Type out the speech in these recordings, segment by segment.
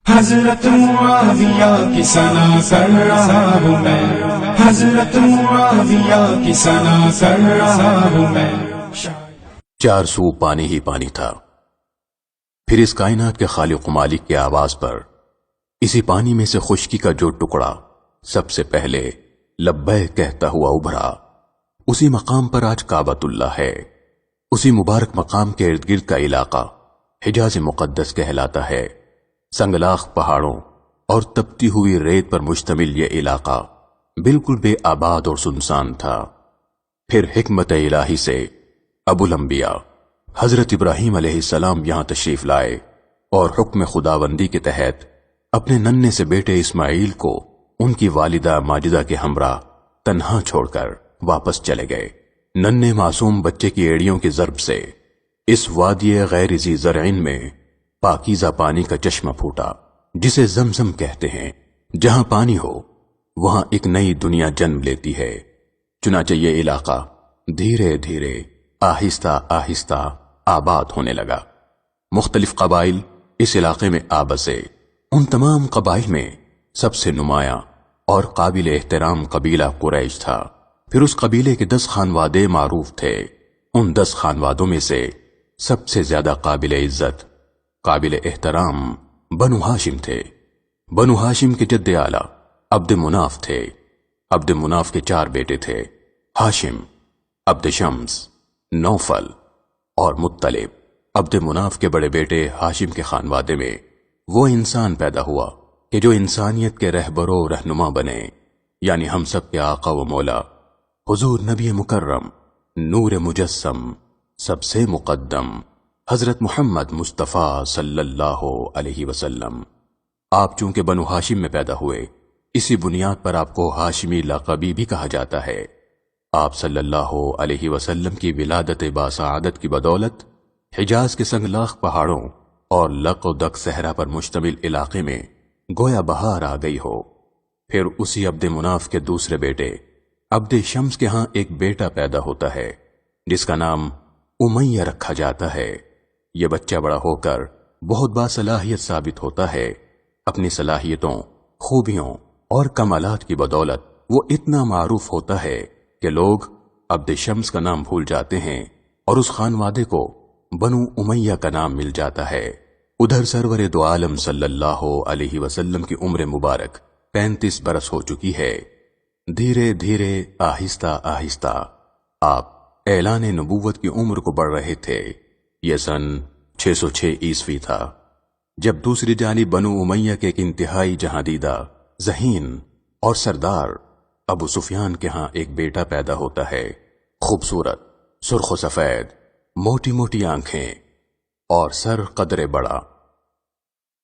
حضرت معاویہ کی ثنا کر رہا ہوں میں، حضرت معاویہ کی ثنا کر رہا ہوں میں۔ چار سو پانی ہی پانی تھا، پھر اس کائنات کے خالق و مالک کی آواز پر اسی پانی میں سے خشکی کا جو ٹکڑا سب سے پہلے لبیک کہتا ہوا ابھرا، اسی مقام پر آج کعبۃ اللہ ہے۔ اسی مبارک مقام کے ارد گرد کا علاقہ حجاز مقدس کہلاتا ہے۔ سنگلاخ پہاڑوں اور تپتی ہوئی ریت پر مشتمل یہ علاقہ بالکل بے آباد اور سنسان تھا۔ پھر حکمت الہی سے ابو الانبیاء حضرت ابراہیم علیہ السلام یہاں تشریف لائے اور حکم خداوندی کے تحت اپنے ننھے سے بیٹے اسماعیل کو ان کی والدہ ماجدہ کے ہمراہ تنہا چھوڑ کر واپس چلے گئے۔ ننھے معصوم بچے کی ایڑیوں کی ضرب سے اس وادی غیر ذی زرعین میں پاکیزہ پانی کا چشمہ پھوٹا، جسے زمزم کہتے ہیں۔ جہاں پانی ہو وہاں ایک نئی دنیا جنم لیتی ہے۔ چنانچہ یہ علاقہ دھیرے دھیرے آہستہ آہستہ آباد ہونے لگا۔ مختلف قبائل اس علاقے میں آ بسے۔ ان تمام قبائل میں سب سے نمایاں اور قابل احترام قبیلہ قریش تھا۔ پھر اس قبیلے کے 10 خانوادے معروف تھے۔ ان 10 خانوادوں میں سے سب سے زیادہ قابل عزت، قابل احترام بنو ہاشم تھے۔ بنو ہاشم کے جد اعلیٰ عبد مناف تھے۔ عبد مناف کے 4 بیٹے تھے، ہاشم، عبد شمس، نوفل اور مطلب۔ عبد مناف کے بڑے بیٹے ہاشم کے خانوادے میں وہ انسان پیدا ہوا کہ جو انسانیت کے رہبر و رہنما بنے، یعنی ہم سب کے آقا و مولا حضور نبی مکرم نور مجسم سب سے مقدم حضرت محمد مصطفیٰ صلی اللہ علیہ وسلم۔ آپ چونکہ بنو ہاشم میں پیدا ہوئے، اسی بنیاد پر آپ کو ہاشمی لقبی بھی کہا جاتا ہے۔ آپ صلی اللہ علیہ وسلم کی ولادت باسعادت کی بدولت حجاز کے سنگلاخ پہاڑوں اور لق و دق صحرا پر مشتمل علاقے میں گویا بہار آ گئی ہو۔ پھر اسی عبد مناف کے دوسرے بیٹے عبد شمس کے ہاں ایک بیٹا پیدا ہوتا ہے جس کا نام امیہ رکھا جاتا ہے۔ یہ بچہ بڑا ہو کر بہت باصلاحیت ثابت ہوتا ہے۔ اپنی صلاحیتوں، خوبیوں اور کمالات کی بدولت وہ اتنا معروف ہوتا ہے کہ لوگ عبد شمس کا نام بھول جاتے ہیں اور اس خانوادے کو بنو امیہ کا نام مل جاتا ہے۔ ادھر سرور دو عالم صلی اللہ علیہ وسلم کی عمر مبارک 35 برس ہو چکی ہے۔ دھیرے دھیرے آہستہ آہستہ آپ اعلان نبوت کی عمر کو بڑھ رہے تھے۔ یہ سن 606 عیسوی تھا جب دوسری جانب بنو امیہ کے ایک انتہائی جہاں دیدہ، ذہین اور سردار ابو سفیان کے ہاں ایک بیٹا پیدا ہوتا ہے۔ خوبصورت، سرخ و سفید، موٹی موٹی آنکھیں اور سر قدرے بڑا۔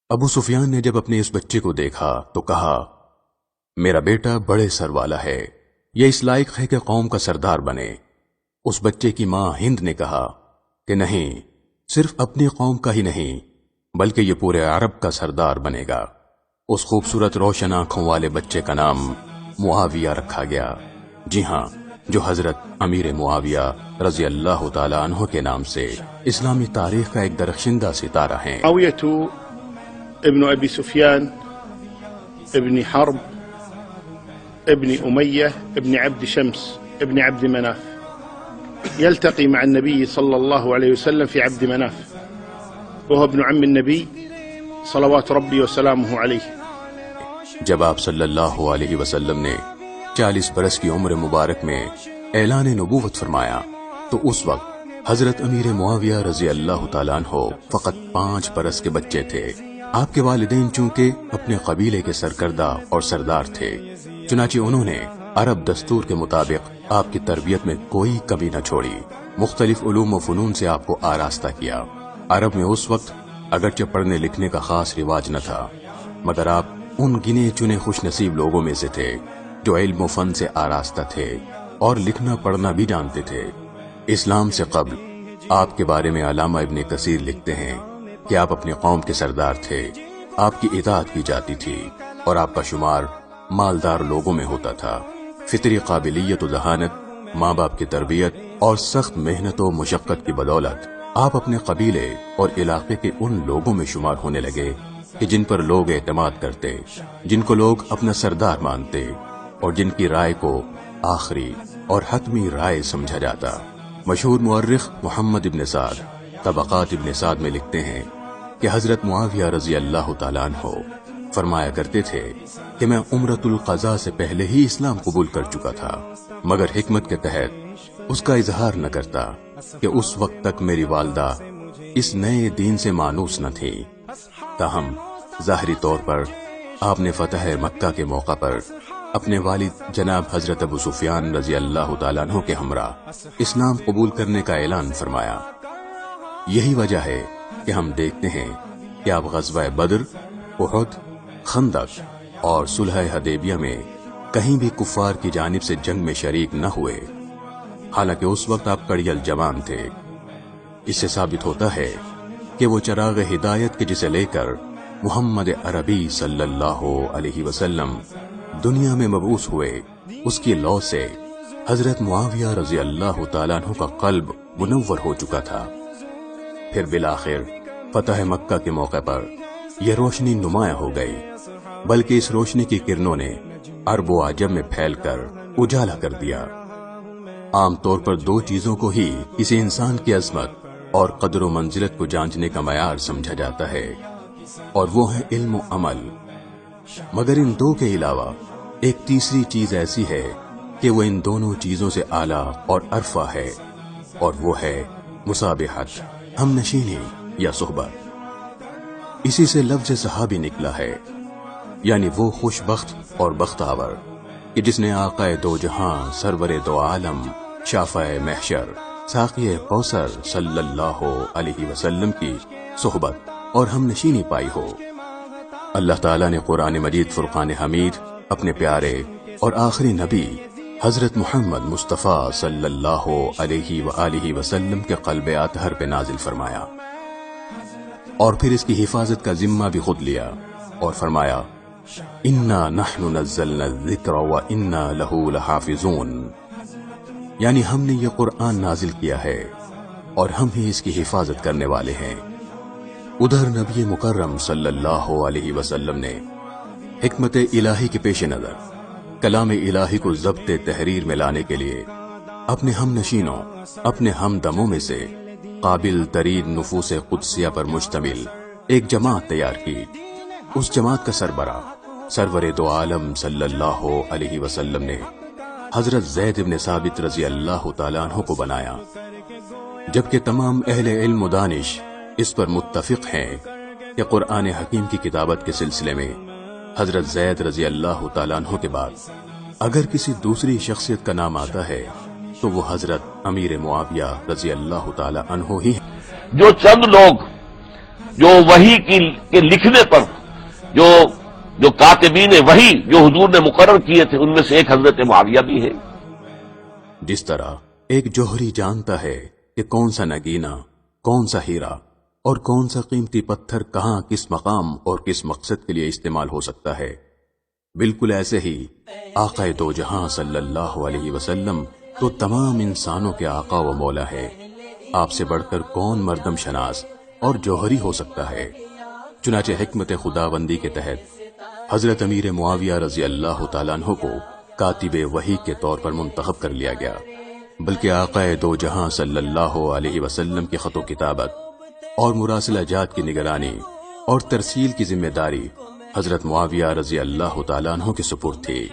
ابو سفیان نے جب اپنے اس بچے کو دیکھا تو کہا، میرا بیٹا بڑے سر والا ہے، یہ اس لائق ہے کہ قوم کا سردار بنے۔ اس بچے کی ماں ہند نے کہا کہ نہیں، صرف اپنی قوم کا ہی نہیں بلکہ یہ پورے عرب کا سردار بنے گا۔ اس خوبصورت روشن آنکھوں والے بچے کا نام معاویہ رکھا گیا۔ جی ہاں، جو حضرت امیر معاویہ رضی اللہ تعالی عنہ کے نام سے اسلامی تاریخ کا ایک درخشندہ ستارہ ہیں۔ معاویہ ابن ابی سفیان ابن حرب ابن امیہ ابن عبد شمس ابن عبد مناف يلتقي مع النبي صلى الله عليه وسلم في عبد مناف، وهو ابن عم النبي صلوات ربي وسلامه عليه۔ جب آپ صلی اللہ علیہ وسلم نے 40 برس کی عمر مبارک میں اعلان نبوت فرمایا تو اس وقت حضرت امیر معاویہ رضی اللہ تعالیٰ عنہ فقط 5 برس کے بچے تھے۔ آپ کے والدین چونکہ اپنے قبیلے کے سرکردہ اور سردار تھے، چنانچہ انہوں نے عرب دستور کے مطابق آپ کی تربیت میں کوئی کمی نہ چھوڑی۔ مختلف علوم و فنون سے آپ کو آراستہ کیا۔ عرب میں اس وقت اگرچہ پڑھنے لکھنے کا خاص رواج نہ تھا، مگر آپ ان گنے چنے خوش نصیب لوگوں میں سے تھے جو علم و فن سے آراستہ تھے اور لکھنا پڑھنا بھی جانتے تھے۔ اسلام سے قبل آپ کے بارے میں علامہ ابن کثیر لکھتے ہیں کہ آپ اپنے قوم کے سردار تھے، آپ کی اطاعت کی جاتی تھی اور آپ کا شمار مالدار لوگوں میں ہوتا تھا۔ فطری قابلیت و ذہانت، ماں باپ کی تربیت اور سخت محنت و مشقت کی بدولت آپ اپنے قبیلے اور علاقے کے ان لوگوں میں شمار ہونے لگے کہ جن پر لوگ اعتماد کرتے، جن کو لوگ اپنا سردار مانتے اور جن کی رائے کو آخری اور حتمی رائے سمجھا جاتا۔ مشہور مورخ محمد ابن سعد طبقات ابن سعد میں لکھتے ہیں کہ حضرت معاویہ رضی اللہ تعالیٰ عنہ فرمایا کرتے تھے کہ میں عمرۃ القضاء سے پہلے ہی اسلام قبول کر چکا تھا، مگر حکمت کے تحت اس کا اظہار نہ کرتا کہ اس وقت تک میری والدہ اس نئے دین سے مانوس نہ تھی۔ تاہم ظاہری طور پر آپ نے فتح مکہ کے موقع پر اپنے والد جناب حضرت ابو سفیان رضی اللہ تعالیٰ عنہ کے ہمراہ اسلام قبول کرنے کا اعلان فرمایا۔ یہی وجہ ہے کہ ہم دیکھتے ہیں کہ آپ غزوہ بدر، احد، خندق اور صلح حدیبیہ میں کہیں بھی کفار کی جانب سے جنگ میں شریک نہ ہوئے، حالانکہ اس وقت آپ کڑیل جوان تھے۔ اس سے ثابت ہوتا ہے کہ وہ چراغ ہدایت کے جسے لے کر محمد عربی صلی اللہ علیہ وسلم دنیا میں مبعوث ہوئے، اس کی لو سے حضرت معاویہ رضی اللہ تعالیٰ عنہ کا قلب منور ہو چکا تھا۔ پھر بالآخر فتح مکہ کے موقع پر یہ روشنی نمایاں ہو گئی، بلکہ اس روشنی کی کرنوں نے عرب و عجم میں پھیل کر اجالا کر دیا۔ عام طور پر دو چیزوں کو ہی کسی انسان کی عظمت اور قدر و منزلت کو جانچنے کا معیار سمجھا جاتا ہے، اور وہ ہے علم و عمل، مگر ان دو کے علاوہ ایک تیسری چیز ایسی ہے کہ وہ ان دونوں چیزوں سے اعلیٰ اور ارفع ہے، اور وہ ہے مصابحت، ہم نشینی یا صحبت۔ اسی سے لفظ صحابی نکلا ہے، یعنی وہ خوش بخت اور بختاور کہ جس نے آقا دو جہاں سرور دو عالم شافع محشر ساقی کوثر صلی اللہ علیہ وسلم کی صحبت اور ہم نشینی پائی ہو۔ اللہ تعالیٰ نے قرآن مجید فرقان حمید اپنے پیارے اور آخری نبی حضرت محمد مصطفیٰ صلی اللہ علیہ وآلہ وسلم کے قلب اطہر پہ نازل فرمایا، اور پھر اس کی حفاظت کا ذمہ بھی خود لیا اور فرمایا اِنَّا نَحْنُ نَزَّلْنَا الذِّكْرَ وَإِنَّا لَهُ لَحَافِظُونَ، یعنی ہم نے یہ قرآن نازل کیا ہے اور ہم ہی اس کی حفاظت کرنے والے ہیں۔ ادھر نبی مکرم صلی اللہ علیہ وسلم نے حکمت الہی کے پیش نظر کلام الہی کو ضبط تحریر میں لانے کے لیے اپنے ہم نشینوں، اپنے ہم دموں میں سے قابل ترین نفوس قدسیہ پر مشتمل ایک جماعت تیار کی۔ اس جماعت کا سربراہ سرور دو عالم صلی اللہ علیہ وسلم نے حضرت زید بن ثابت رضی اللہ تعالیٰ عنہ کو بنایا، جبکہ تمام اہل علم و دانش اس پر متفق ہیں کہ قرآن حکیم کی کتابت کے سلسلے میں حضرت زید رضی اللہ تعالیٰ عنہ کے بعد اگر کسی دوسری شخصیت کا نام آتا ہے تو وہ حضرت امیر معاویہ رضی اللہ تعالیٰ عنہ ہی ہیں۔ جو چند لوگ جو وحی کے لکھنے پر جو کاتبین وحی جو حضور نے مقرر کیے تھے، ان میں سے ایک حضرت معاویہ بھی ہے۔ جس طرح ایک جوہری جانتا ہے کہ کون سا نگینا، کون سا ہیرا اور کون سا قیمتی پتھر کہاں کس مقام اور کس مقصد کے لیے استعمال ہو سکتا ہے، بالکل ایسے ہی آقا دو جہاں صلی اللہ علیہ وسلم تو تمام انسانوں کے آقا و مولا ہے۔ آپ سے بڑھ کر کون مردم شناس اور جوہری ہو سکتا ہے؟ چنانچہ حکمت خداوندی کے تحت حضرت امیر معاویہ رضی اللہ تعالیٰ عنہ کو کاتب وحی کے طور پر منتخب کر لیا گیا، بلکہ آقا دو جہاں صلی اللہ علیہ وسلم کی خط و کتابت اور مراسلہ جات کی نگرانی اور ترسیل کی ذمہ داری حضرت معاویہ رضی اللہ تعالیٰ عنہ کے سپرد تھی۔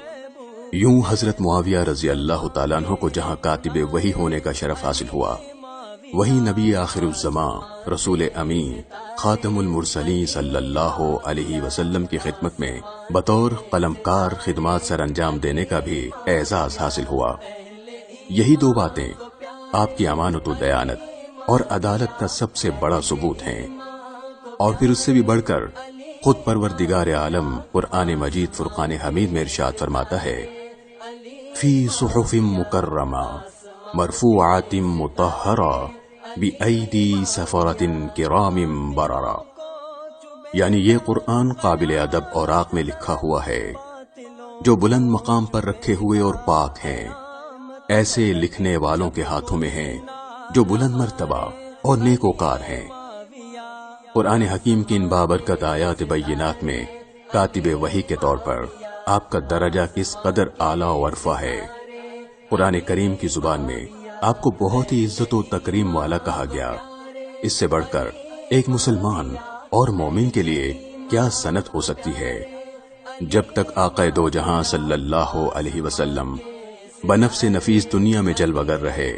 یوں حضرت معاویہ رضی اللہ تعالیٰ عنہ کو جہاں کاتب وحی ہونے کا شرف حاصل ہوا، وہی نبی آخر الزمان رسول امین خاتم المرسلین صلی اللہ علیہ وسلم کی خدمت میں بطور قلمکار خدمات سر انجام دینے کا بھی اعزاز حاصل ہوا۔ یہی دو باتیں آپ کی امانت و دیانت اور عدالت کا سب سے بڑا ثبوت ہیں، اور پھر اس سے بھی بڑھ کر خود پروردگار عالم قرآن مجید فرقان حمید میں ارشاد فرماتا ہے فی صحف مکرمہ مرفوعات مطہرہ بأیدی سفرۃ کرام بررہ، یعنی یہ قرآن قابل ادب اوراق میں لکھا ہوا ہے جو بلند مقام پر رکھے ہوئے اور پاک ہیں، ایسے لکھنے والوں کے ہاتھوں میں ہیں جو بلند مرتبہ اور نیکوکار ہیں۔ قرآن حکیم کی ان بابرکت آیات بینات میں کاتب وحی کے طور پر آپ کا درجہ کس قدر اعلیٰ و عرفہ ہے۔ قرآن کریم کی زبان میں آپ کو بہت ہی عزت و تکریم والا کہا گیا۔ اس سے بڑھ کر ایک مسلمان اور مومن کے لیے کیا سنت ہو سکتی ہے؟ جب تک آقا دو جہاں صلی اللہ علیہ وسلم بنفس نفیس دنیا میں جلوہ گر رہے،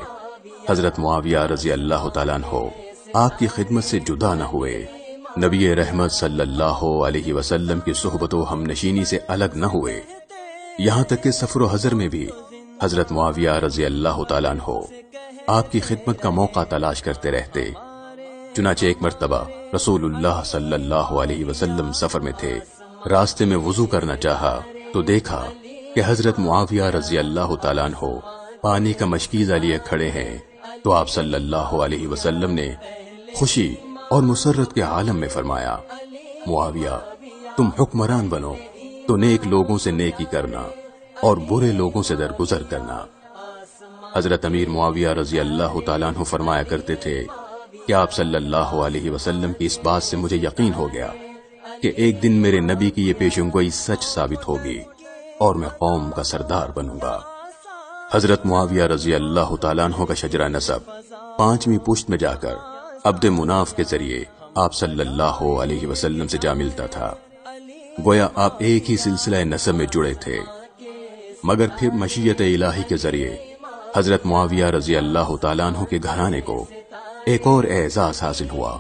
حضرت معاویہ رضی اللہ تعالیٰ عنہ آپ کی خدمت سے جدا نہ ہوئے، نبی رحمت صلی اللہ علیہ وسلم کی صحبت و ہم نشینی سے الگ نہ ہوئے، یہاں تک کہ سفر و حضر میں بھی حضرت معاویہ رضی اللہ تعالیٰ عنہ آپ کی خدمت کا موقع تلاش کرتے رہتے۔ چنانچہ ایک مرتبہ رسول اللہ صلی اللہ علیہ وسلم سفر میں تھے، راستے میں وضو کرنا چاہا تو دیکھا کہ حضرت معاویہ رضی اللہ تعالیٰ عنہ پانی کا مشکیزہ لیے کھڑے ہیں، تو آپ صلی اللہ علیہ وسلم نے خوشی اور مسرت کے عالم میں فرمایا، معاویہ تم حکمران بنو تو نیک لوگوں سے نیکی کرنا اور برے لوگوں سے درگزر کرنا۔ حضرت امیر معاویہ رضی اللہ تعالیٰ عنہ فرمایا کرتے تھے کہ آپ صلی اللہ علیہ وسلم کی اس بات سے مجھے یقین ہو گیا کہ ایک دن میرے نبی کی یہ پیشن گوئی سچ ثابت ہوگی اور میں قوم کا سردار بنوں گا۔ حضرت معاویہ رضی اللہ تعالیٰ عنہ کا شجرہ نسب 5ویں پشت میں جا کر عبد مناف کے ذریعے آپ صلی اللہ علیہ وسلم سے جا ملتا تھا، گویا آپ ایک ہی سلسلہ نسب میں جڑے تھے، مگر پھر مشیت الہی کے ذریعے حضرت معاویہ رضی اللہ تعالیٰ عنہ کے گھرانے کو ایک اور اعزاز حاصل ہوا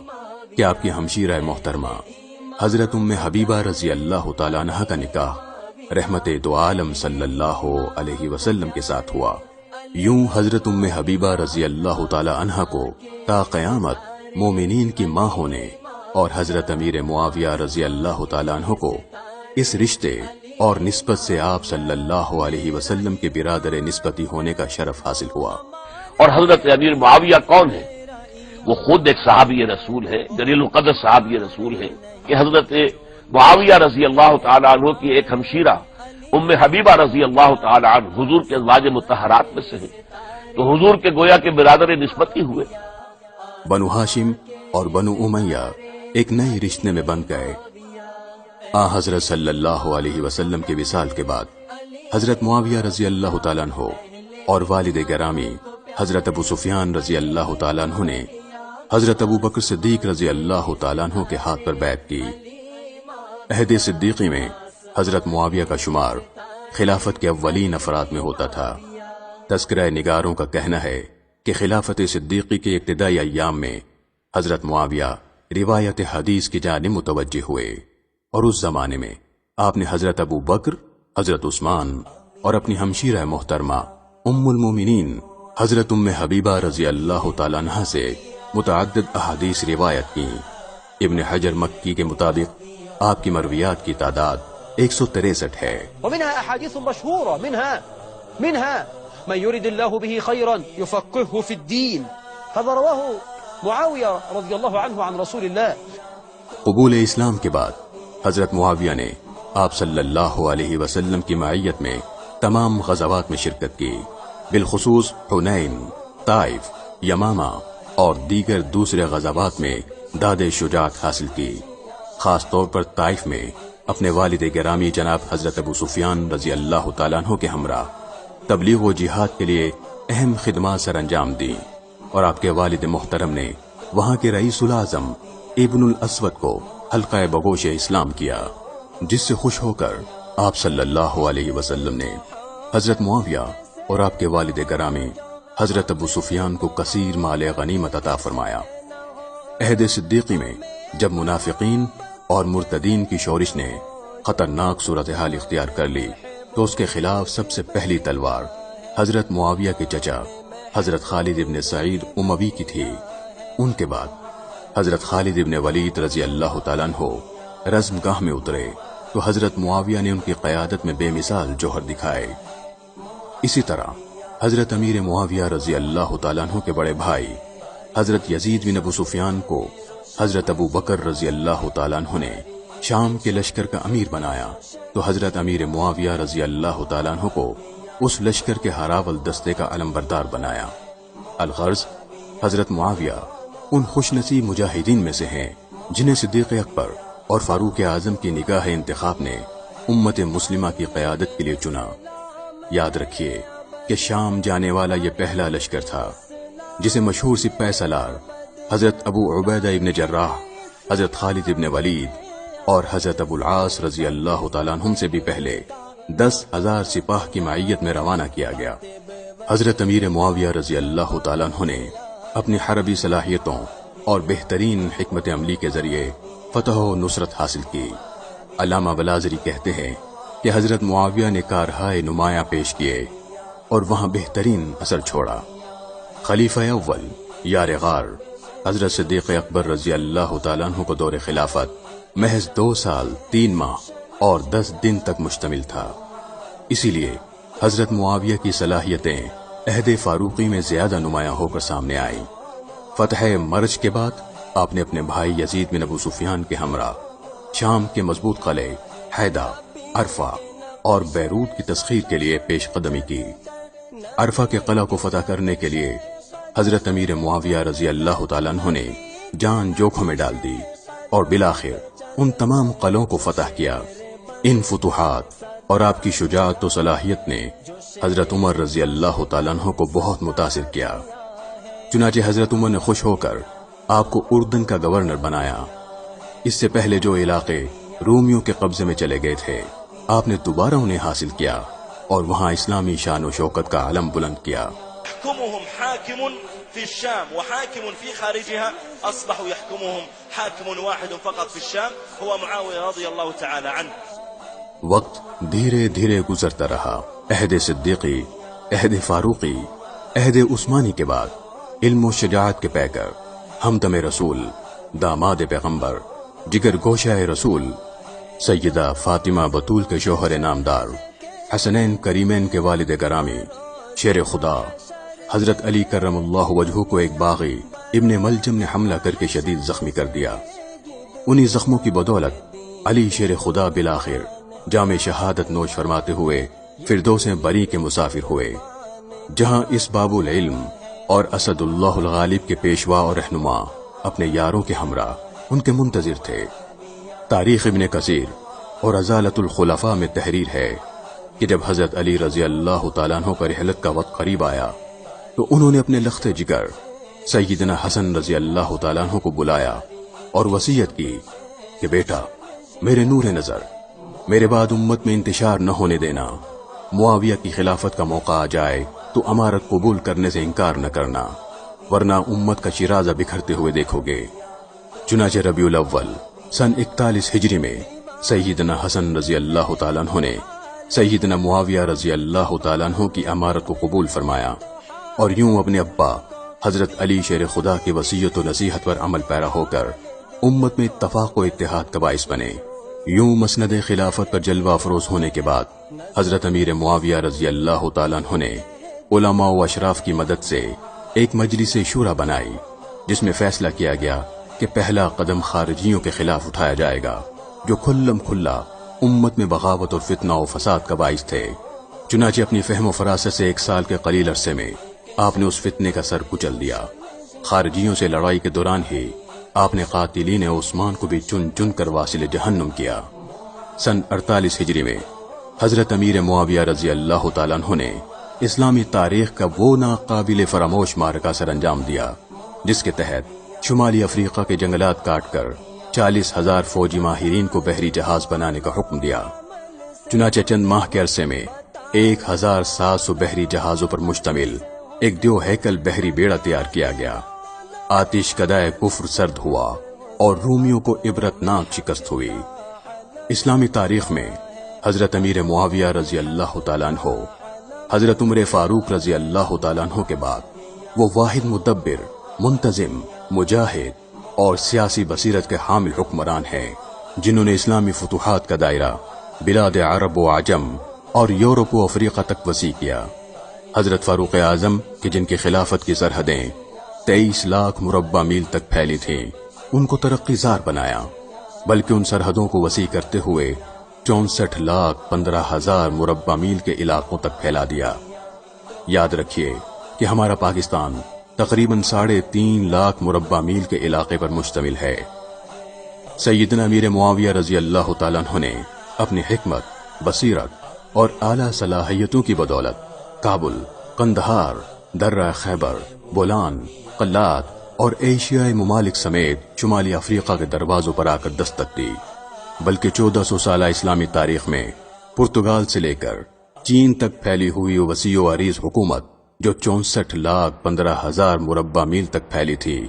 کہ آپ کی ہمشیرہ محترمہ حضرت ام حبیبہ رضی اللہ تعالیٰ عنہ کا نکاح رحمت دو عالم صلی اللہ علیہ وسلم کے ساتھ ہوا۔ یوں حضرت ام حبیبہ رضی اللہ تعالیٰ عنہ کو تا قیامت مومنین کی ماں ہونے اور حضرت امیر معاویہ رضی اللہ تعالیٰ عنہ کو اس رشتے اور نسبت سے آپ صلی اللہ علیہ وسلم کے برادر نسبتی ہونے کا شرف حاصل ہوا۔ اور حضرت امیر معاویہ کون ہے؟ وہ خود ایک صحابی رسول ہے، جلیل القدر صحابی رسول ہے کہ حضرت معاویہ رضی اللہ تعالیٰ عنہ کی ایک ہمشیرہ ام حبیبہ رضی اللہ تعالیٰ عنہ حضور کے ازواج مطہرات میں سے ہے، تو حضور کے گویا کے برادر نسبتی ہوئے۔ بنو ہاشم اور بنو امیہ ایک نئے رشتے میں بن گئے۔ حضرت صلی اللہ علیہ وسلم کے وصال کے بعد حضرت معاویہ رضی اللہ تعالیٰ عنہ اور والد گرامی حضرت ابو سفیان رضی اللہ تعالیٰ عنہ نے حضرت ابو بکر صدیق رضی اللہ تعالیٰ عنہ کے ہاتھ پر بیعت کی۔ عہد صدیقی میں حضرت معاویہ کا شمار خلافت کے اولین افراد میں ہوتا تھا۔ تذکرہ نگاروں کا کہنا ہے کہ خلافت صدیقی کے ابتدائی ایام میں حضرت معاویہ روایت حدیث کی جانب متوجہ ہوئے، اور اس زمانے میں آپ نے حضرت ابو بکر، حضرت عثمان اور اپنی ہمشیرہ محترمہ ام المومنین حضرت ام حبیبہ رضی اللہ تعالیٰ عنہ سے متعدد احادیث روایت کی۔ ابن حجر مکی کے مطابق آپ کی مرویات کی تعداد 163 ہے۔ ومنها احاديث مشهورة منها من يريد الله به خيرا يفقهه في الدين، هذا رواه معاوية رضي الله عنه عن رسول الله۔ قبول اسلام کے بعد حضرت معاویہ نے آپ صلی اللہ علیہ وسلم کی معیت میں تمام غزوات میں شرکت کی، بالخصوص حنین، طائف، یمامہ اور دیگر دوسرے غزوات میں داد شجاعت حاصل کی۔ خاص طور پر طائف میں اپنے والد گرامی جناب حضرت ابو سفیان رضی اللہ تعالیٰ عنہ کے ہمراہ تبلیغ و جہاد کے لیے اہم خدمات سر انجام دی، اور آپ کے والد محترم نے وہاں کے رئیس الاعظم ابن الاسود کو حلقہ بگوش اسلام کیا، جس سے خوش ہو کر آپ صلی اللہ علیہ وسلم نے حضرت معاویہ اور آپ کے والد گرامی حضرت ابو سفیان کو کثیر مال غنیمت عطا فرمایا۔ عہد صدیقی میں جب منافقین اور مرتدین کی شورش نے خطرناک صورتحال اختیار کر لی تو اس کے خلاف سب سے پہلی تلوار حضرت معاویہ کے چچا حضرت خالد ابن سعید اموی کی تھی۔ ان کے بعد حضرت خالد ابن ولید رضی اللہ تعالیٰ عنہ رزم گاہ میں اترے تو حضرت معاویہ نے ان کی قیادت میں بے مثال جوہر دکھائے۔ اسی طرح حضرت امیر معاویہ رضی اللہ تعالیٰ عنہ کے بڑے بھائی حضرت یزید بن ابو سفیان کو حضرت ابو بکر رضی اللہ تعالیٰ عنہ نے شام کے لشکر کا امیر بنایا تو حضرت امیر معاویہ رضی اللہ تعالیٰ عنہ کو اس لشکر کے ہراول دستے کا علمبردار بنایا۔ الغرض حضرت معاویہ ان خوش نصیب مجاہدین میں سے ہیں جنہیں صدیق اکبر اور فاروق اعظم کی نگاہ انتخاب نے امت مسلمہ کی قیادت کے لیے چنا۔ یاد رکھیے کہ شام جانے والا یہ پہلا لشکر تھا جسے مشہور سپاہ سالار حضرت ابو عبیدہ ابن جراح، حضرت خالد ابن ولید اور حضرت ابو العاص رضی اللہ تعالیٰ عنہم سے بھی پہلے 10,000 سپاہ کی معیت میں روانہ کیا گیا۔ حضرت امیر معاویہ رضی اللہ تعالیٰ عنہ نے اپنی حربی صلاحیتوں اور بہترین حکمت عملی کے ذریعے فتح و نصرت حاصل کی۔ علامہ بلازری کہتے ہیں کہ حضرت معاویہ نے کارہائے نمایاں پیش کیے اور وہاں بہترین اثر چھوڑا۔ خلیفہ اول یار غار حضرت صدیق اکبر رضی اللہ تعالیٰ عنہ کو دور خلافت محض 2 سال 3 ماہ اور 10 دن تک مشتمل تھا۔ اسی لیے حضرت معاویہ کی صلاحیتیں عہد فاروقی میں زیادہ نمایاں ہو کر سامنے آئیں۔ فتح مرج کے بعد آپ نے اپنے بھائی یزید بن ابو سفیان کے ہمراہ شام کے مضبوط قلعے حیدہ، عرفہ اور بیروت کی تسخیر کے لیے پیش قدمی کی۔ عرفہ کے قلعہ کو فتح کرنے کے لیے حضرت امیر معاویہ رضی اللہ تعالیٰ عنہ نے جان جوکھوں میں ڈال دی اور بالآخر ان تمام قلعوں کو فتح کیا۔ ان فتوحات اور آپ کی شجاعت و صلاحیت نے حضرت عمر رضی اللہ تعالیٰ عنہ کو بہت متاثر کیا۔ چنانچہ حضرت عمر نے خوش ہو کر آپ کو اردن کا گورنر بنایا۔ اس سے پہلے جو علاقے رومیوں کے قبضے میں چلے گئے تھے آپ نے دوبارہ انہیں حاصل کیا اور وہاں اسلامی شان و شوکت کا علم بلند کیا۔ يحكمهم حاكم في الشام وحاكم في خارجها، أصبحوا يحكمهم حاكم واحد فقط في الشام هو معاوية رضي الله تعالى عنه۔ وقت دھیرے دھیرے گزرتا رہا۔ عہد صدیقی، عہد فاروقی، عہد عثمانی کے بعد علم و شجاعت کے پیکر، ہمدم رسول، داماد پیغمبر، جگر گوشہ رسول، سیدہ فاطمہ بطول کے شوہر نامدار، حسنین کریمین کے والد گرامی، شیر خدا حضرت علی کرم اللہ وجہہ کو ایک باغی ابن ملجم نے حملہ کر کے شدید زخمی کر دیا۔ انہی زخموں کی بدولت علی شیر خدا بالآخر جام شہادت نوش فرماتے ہوئے فردوس بری کے مسافر ہوئے، جہاں اس باب العلم اور اسد اللہ الغالب کے پیشوا اور رہنما اپنے یاروں کے ہمراہ ان کے منتظر تھے۔ تاریخ ابن کثیر اور ازالت الخلفاء میں تحریر ہے کہ جب حضرت علی رضی اللہ تعالیٰ عنہ کا رحلت کا وقت قریب آیا تو انہوں نے اپنے لخت جگر سیدنا حسن رضی اللہ تعالیٰ عنہ کو بلایا اور وصیت کی کہ بیٹا، میرے نور نظر، میرے بعد امت میں انتشار نہ ہونے دینا۔ معاویہ کی خلافت کا موقع آ جائے تو امارت قبول کرنے سے انکار نہ کرنا، ورنہ امت کا شیرازہ بکھرتے ہوئے دیکھو گے۔ چنانچہ ربیع الاول سن 41 ہجری میں سیدنا حسن رضی اللہ تعالیٰ عنہ نے سیدنا معاویہ رضی اللہ تعالیٰ عنہ کی امارت کو قبول فرمایا اور یوں اپنے ابا حضرت علی شیر خدا کی وصیت و نصیحت پر عمل پیرا ہو کر امت میں اتفاق و اتحاد کا باعث بنے۔ یوں مسند خلافت پر جلوہ افروز ہونے کے بعد حضرت امیر معاویہ رضی اللہ تعالیٰ عنہ نے علماء و اشراف کی مدد سے ایک مجلس شورا بنائی جس میں فیصلہ کیا گیا کہ پہلا قدم خارجیوں کے خلاف اٹھایا جائے گا جو کھلم کھلا امت میں بغاوت اور فتنہ و فساد کا باعث تھے۔ چنانچہ اپنی فہم و فراست سے 1 سال کے قلیل عرصے میں آپ نے اس فتنے کا سر کچل دیا۔ خارجیوں سے لڑائی کے دوران ہی آپ نے قاتلین عثمان کو بھی چن چن کر واصل جہنم کیا۔ سن 48 ہجری میں حضرت امیر معاویہ رضی اللہ تعالیٰ عنہ نے اسلامی تاریخ کا وہ ناقابل فراموش معرکہ سر انجام دیا جس کے تحت شمالی افریقہ کے جنگلات کاٹ کر 40,000 فوجی ماہرین کو بحری جہاز بنانے کا حکم دیا۔ چنانچہ چند ماہ کے عرصے میں 1,700 بحری جہازوں پر مشتمل ایک دیو ہیکل بحری بیڑا تیار کیا گیا۔ آتش کدائے کفر سرد ہوا اور رومیوں کو عبرتناک شکست ہوئی۔ اسلامی تاریخ میں حضرت امیر معاویہ رضی اللہ تعالیٰ عنہ، حضرت عمر فاروق رضی اللہ تعالیٰ عنہ کے بعد وہ واحد مدبر، منتظم، مجاہد اور سیاسی بصیرت کے حامل حکمران ہیں جنہوں نے اسلامی فتوحات کا دائرہ بلاد عرب و عجم اور یورپ و افریقہ تک وسیع کیا۔ حضرت فاروق اعظم کہ جن کی خلافت کی سرحدیں 23 لاکھ مربع میل تک پھیلی تھیں، ان کو ترقی زار بنایا، بلکہ ان سرحدوں کو وسیع کرتے ہوئے 64,15,000 مربع میل کے علاقوں تک پھیلا دیا۔ یاد رکھیے کہ ہمارا پاکستان تقریباً 3.5 لاکھ مربع میل کے علاقے پر مشتمل ہے۔ سیدنا امیر معاویہ رضی اللہ تعالیٰ عنہ نے اپنی حکمت، بصیرت اور اعلیٰ صلاحیتوں کی بدولت کابل، قندھار، درہ خیبر، بولان، قلات اور ایشیائی ممالک سمیت شمالی افریقہ کے دروازوں پر آ کر دستک دی، بلکہ 1400 سالہ اسلامی تاریخ میں پرتگال سے لے کر چین تک پھیلی ہوئی وسیع و عریض حکومت جو 64,15,000 مربع میل تک پھیلی تھی،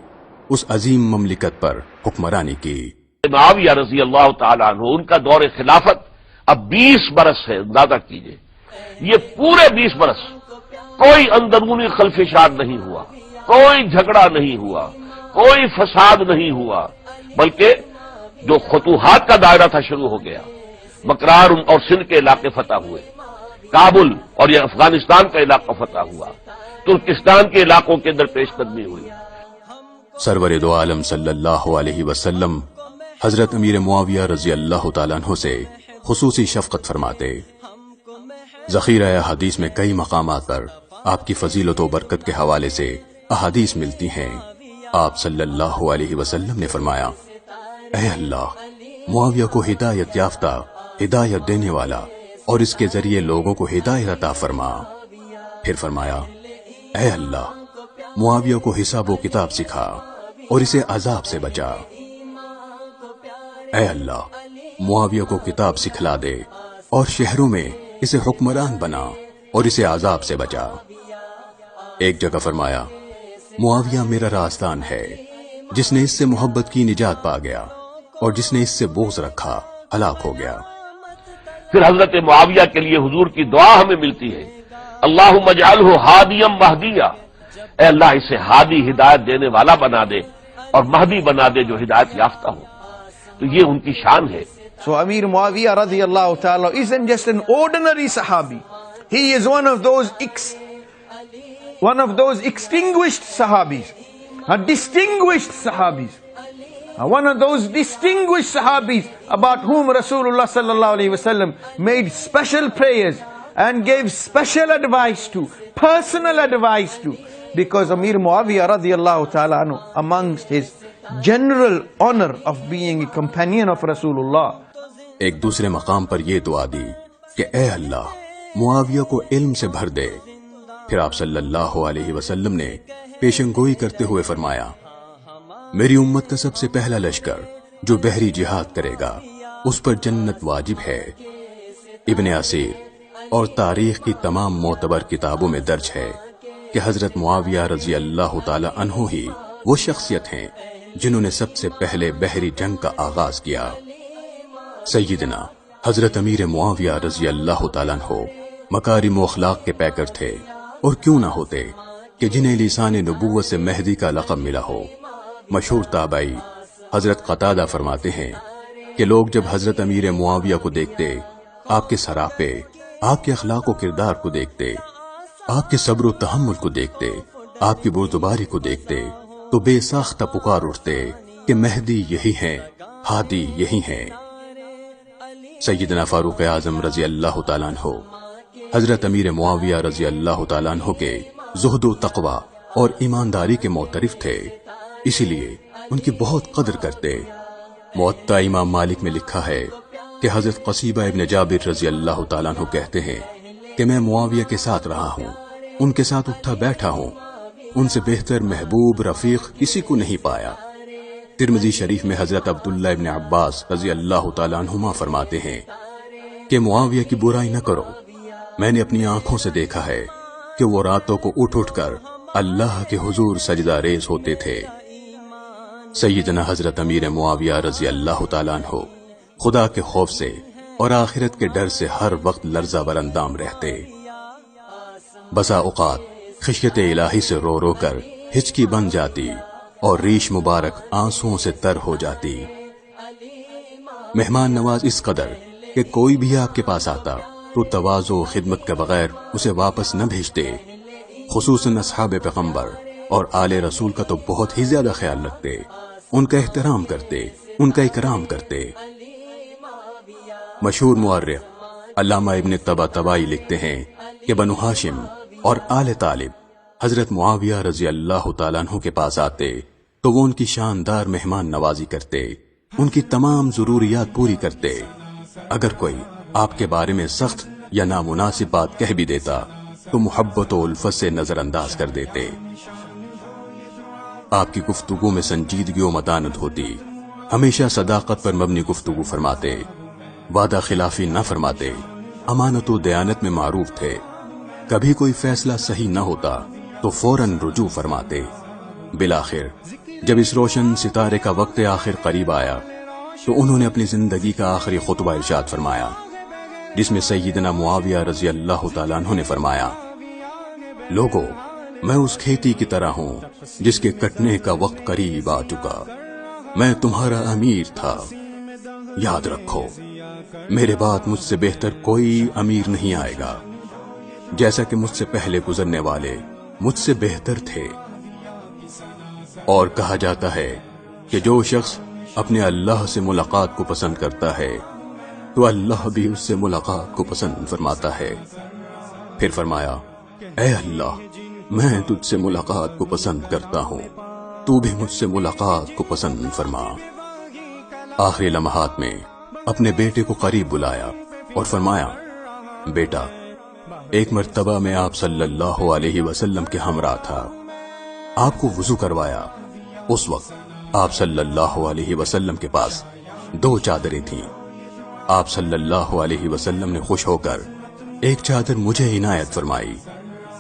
اس عظیم مملکت پر حکمرانی کی۔ معاویہ رضی اللہ تعالیٰ عنہ ان کا دور خلافت اب 20 برس ہے، اندازہ کیجئے، یہ پورے 20 برس کوئی اندرونی خلفشار نہیں ہوا، کوئی جھگڑا نہیں ہوا، کوئی فساد نہیں ہوا، بلکہ جو فتوحات کا دائرہ تھا شروع ہو گیا۔ مکرار اور سندھ کے علاقے فتح ہوئے، کابل اور یہ افغانستان کا علاقہ فتح ہوا، ترکستان کے علاقوں کے اندر پیش قدمی ہوئی۔ سرور دو عالم صلی اللہ علیہ وسلم حضرت امیر معاویہ رضی اللہ تعالیٰ عنہ سے خصوصی شفقت فرماتے۔ ذخیرہ احادیث میں کئی مقامات پر آپ کی فضیلت و برکت کے حوالے سے احادیث ملتی ہیں۔ آپ صلی اللہ علیہ وسلم نے فرمایا، اے اللہ، معاویہ کو ہدایت یافتہ، ہدایت دینے والا اور اس کے ذریعے لوگوں کو ہدایت عطا فرما۔ پھر فرمایا، اے اللہ، معاویہ کو حساب و کتاب سکھا اور اسے عذاب سے بچا۔ اے اللہ، معاویہ کو کتاب سکھلا دے اور شہروں میں اسے حکمران بنا اور اسے عذاب سے بچا۔ ایک جگہ فرمایا، معاویہ میرا راستان ہے، جس نے اس سے محبت کی نجات پا گیا اور جس نے اس سے بغض رکھا ہلاک ہو گیا۔ پھر حضرت معاویہ کے لیے حضور کی دعا ہمیں ملتی ہے، اللہم اجعلہ ہادیا مہدیا، اے اللہ اسے ہادی ہدایت دینے والا بنا دے اور مہدی بنا دے جو ہدایت یافتہ ہو۔ تو یہ ان کی شان ہے۔ So Amir Muawiyah radiallahu ta'ala isn't just an ordinary Sahabi. He is one of those extinguished Sahabis, distinguished Sahabis. One of those distinguished Sahabis about whom Rasulullah sallallahu alaihi wasallam made special prayers and gave special advice to, personal advice to, because Amir Muawiyah radiallahu ta'ala anhu, amongst his general honor of being a companion of Rasulullah, ایک دوسرے مقام پر یہ دعا دی کہ اے اللہ، معاویہ کو علم سے بھر دے۔ پھر آپ صلی اللہ علیہ وسلم نے پیشن گوئی کرتے ہوئے فرمایا، میری امت کا سب سے پہلا لشکر جو بحری جہاد کرے گا اس پر جنت واجب ہے۔ ابن اسیر اور تاریخ کی تمام معتبر کتابوں میں درج ہے کہ حضرت معاویہ رضی اللہ تعالی عنہ ہی وہ شخصیت ہیں جنہوں نے سب سے پہلے بحری جنگ کا آغاز کیا۔ سیدنا حضرت امیر معاویہ رضی اللہ تعالیٰ عنہ مکارم و اخلاق کے پیکر تھے، اور کیوں نہ ہوتے کہ جنہیں لسان نبوت سے مہدی کا لقب ملا ہو۔ مشہور تابعی حضرت قتادہ فرماتے ہیں کہ لوگ جب حضرت امیر معاویہ کو دیکھتے، آپ کے سراپے، آپ کے اخلاق و کردار کو دیکھتے، آپ کے صبر و تحمل کو دیکھتے، آپ کی بردباری کو دیکھتے، تو بے ساختہ پکار اٹھتے کہ مہدی یہی ہیں، ہادی یہی ہیں۔ سیدنا فاروق اعظم رضی اللہ تعالیٰ عنہ حضرت امیر معاویہ رضی اللہ تعالیٰ عنہ کے زہد و تقوی اور ایمانداری کے معترف تھے، اسی لیے ان کی بہت قدر کرتے۔ موطا امام مالک میں لکھا ہے کہ حضرت قصیبہ ابن جابر رضی اللہ تعالیٰ عنہ کہتے ہیں کہ میں معاویہ کے ساتھ رہا ہوں، ان کے ساتھ اٹھا بیٹھا ہوں، ان سے بہتر محبوب رفیق کسی کو نہیں پایا۔ ترمذی شریف میں حضرت عبداللہ ابن عباس رضی اللہ تعالیٰ عنہما فرماتے ہیں کہ معاویہ کی برائی نہ کرو، میں نے اپنی آنکھوں سے دیکھا ہے کہ وہ راتوں کو اٹھ اٹھ کر اللہ کے حضور سجدہ ریز ہوتے تھے۔ سیدنا حضرت امیر معاویہ رضی اللہ تعالیٰ عنہ خدا کے خوف سے اور آخرت کے ڈر سے ہر وقت لرزہ بر اندام رہتے۔ بسا اوقات خشیت الہی سے رو رو کر ہچکی بن جاتی اور ریش مبارک آنسوؤں سے تر ہو جاتی۔ مہمان نواز اس قدر کہ کوئی بھی آپ کے پاس آتا تو تواضع و خدمت کے بغیر اسے واپس نہ بھیجتے۔ خصوصاً اصحاب پیغمبر اور آل رسول کا تو بہت ہی زیادہ خیال رکھتے، ان کا احترام کرتے، ان کا اکرام کرتے۔ مشہور مورخ علامہ ابن طباطبائی لکھتے ہیں کہ بنو ہاشم اور آل طالب حضرت معاویہ رضی اللہ تعالیٰ عنہ کے پاس آتے تو وہ ان کی شاندار مہمان نوازی کرتے، ان کی تمام ضروریات پوری کرتے. اگر کوئی آپ کے بارے میں سخت یا نامناسب بات کہہ بھی دیتا تو محبت و الفت سے نظر انداز کر دیتے. آپ کی گفتگو میں سنجیدگی و متانت ہوتی. ہمیشہ صداقت پر مبنی گفتگو فرماتے، وعدہ خلافی نہ فرماتے، امانت و دیانت میں معروف تھے. کبھی کوئی فیصلہ صحیح نہ ہوتا تو فوراً رجوع فرماتے. بالآخر جب اس روشن ستارے کا وقت آخر قریب آیا تو انہوں نے اپنی زندگی کا آخری خطبہ ارشاد فرمایا، جس میں سیدنا معاویہ رضی اللہ تعالیٰ عنہ نے فرمایا، لوگو، میں اس کھیتی کی طرح ہوں جس کے کٹنے کا وقت قریب آ چکا. میں تمہارا امیر تھا. یاد رکھو، میرے بعد مجھ سے بہتر کوئی امیر نہیں آئے گا، جیسا کہ مجھ سے پہلے گزرنے والے مجھ سے بہتر تھے. اور کہا جاتا ہے کہ جو شخص اپنے اللہ سے ملاقات کو پسند کرتا ہے تو اللہ بھی اس سے ملاقات کو پسند فرماتا ہے. پھر فرمایا، اے اللہ، میں تجھ سے ملاقات کو پسند کرتا ہوں، تو بھی مجھ سے ملاقات کو پسند فرما. آخری لمحات میں اپنے بیٹے کو قریب بلایا اور فرمایا، بیٹا، ایک مرتبہ میں آپ صلی اللہ علیہ وسلم کے ہمراہ تھا. آپ کو وضو کروایا. اس وقت آپ صلی اللہ علیہ وسلم کے پاس 2 چادریں تھیں. آپ صلی اللہ علیہ وسلم نے خوش ہو کر ایک چادر مجھے عنایت فرمائی،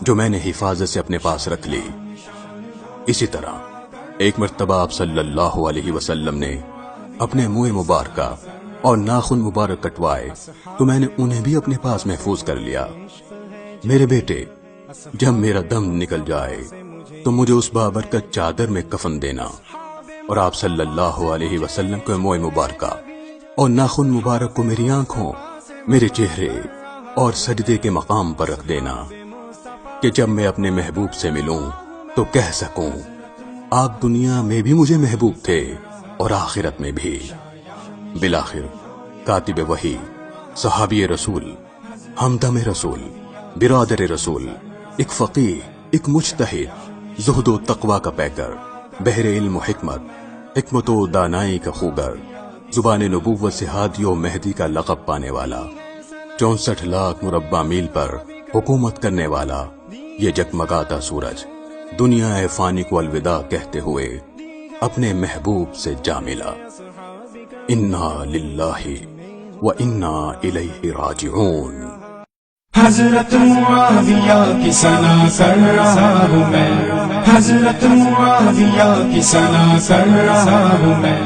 جو میں نے حفاظت سے اپنے پاس رکھ لی. اسی طرح ایک مرتبہ آپ صلی اللہ علیہ وسلم نے اپنے منہ مبارکہ اور ناخن مبارک کٹوائے تو میں نے انہیں بھی اپنے پاس محفوظ کر لیا. میرے بیٹے، جب میرا دم نکل جائے تو مجھے اس بابرکت چادر میں کفن دینا، اور آپ صلی اللہ علیہ وسلم کو منہ مبارکہ اور ناخن مبارک کو میری آنکھوں، میرے چہرے اور سجدے کے مقام پر رکھ دینا، کہ جب میں اپنے محبوب سے ملوں تو کہہ سکوں، آپ دنیا میں بھی مجھے محبوب تھے اور آخرت میں بھی. بالآخر کاتب وحی، صحابی رسول، ہمدم رسول، برادر رسول، ایک فقیہ، ایک مجتہد، زہد و تقوی کا پیکر، بحر علم و حکمت، حکمت و دانائی کا خوگر، زبان نبوت سے ہادی و مہدی کا لقب پانے والا، 64 لاکھ مربع میل پر حکومت کرنے والا، یہ جگمگاتا سورج دنیا فانی کو الوداع کہتے ہوئے اپنے محبوب سے جا ملا. انا للہ و انا الیہ راجعون. حضرت معاویہ کی ثنا کر رہا ہوں میں، حضرت معاویہ کی ثنا کر رہا ہوں میں.